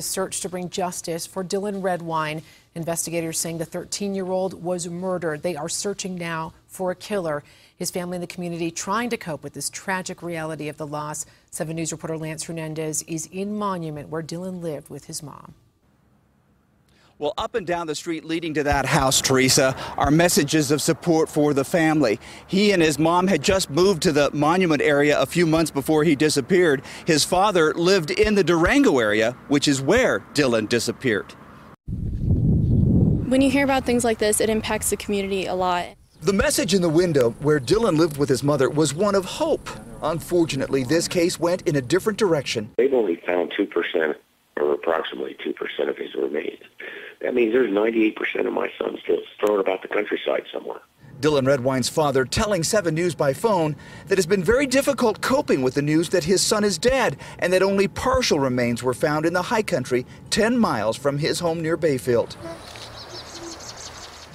Search to bring justice for Dylan Redwine. Investigators saying the 13-year-old was murdered. They are searching now for a killer. His family and the community trying to cope with this tragic reality of the loss. 7 News reporter Lance Hernandez is in Monument, where Dylan lived with his mom. Well, up and down the street leading to that house, Teresa, are messages of support for the family. He and his mom had just moved to the Monument area a few months before he disappeared. His father lived in the Durango area, which is where Dylan disappeared. When you hear about things like this, it impacts the community a lot. The message in the window where Dylan lived with his mother was one of hope. Unfortunately, this case went in a different direction. They've only found 2% or approximately 2% of his remains. That means there's 98% of my son still thrown about the countryside somewhere. Dylan Redwine's father telling 7 News by phone that it's been very difficult coping with the news that his son is dead and that only partial remains were found in the high country 10 miles from his home near Bayfield.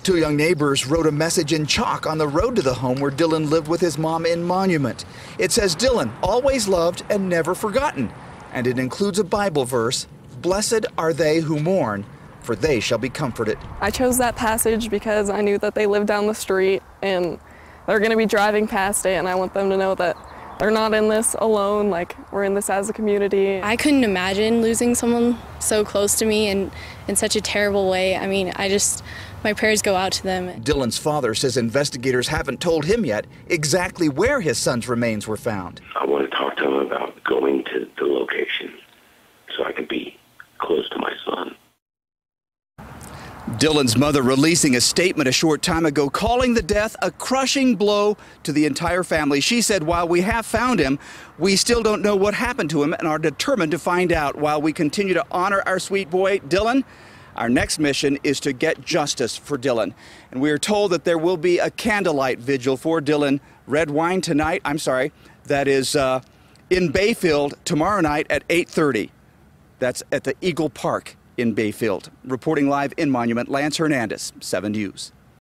2 young neighbors wrote a message in chalk on the road to the home where Dylan lived with his mom in Monument. It says, "Dylan, always loved and never forgotten." And it includes a Bible verse, "Blessed are they who mourn, for they shall be comforted." I chose that passage because I knew that they live down the street and they're going to be driving past it, and I want them to know that they're not in this alone, like we're in this as a community. I couldn't imagine losing someone so close to me and in such a terrible way. I mean, my prayers go out to them. Dylan's father says investigators haven't told him yet exactly where his son's remains were found. I want to talk to him about going to the location so I can be close to my son. Dylan's mother releasing a statement a short time ago calling the death a crushing blow to the entire family. She said, "While we have found him, we still don't know what happened to him and are determined to find out. While we continue to honor our sweet boy, Dylan, our next mission is to get justice for Dylan." And we are told that there will be a candlelight vigil for Dylan Redwine tonight. That is in Bayfield tomorrow night at 8:30. That's at the Eagle Park in Bayfield. Reporting live in Monument, Lance Hernandez, 7 News.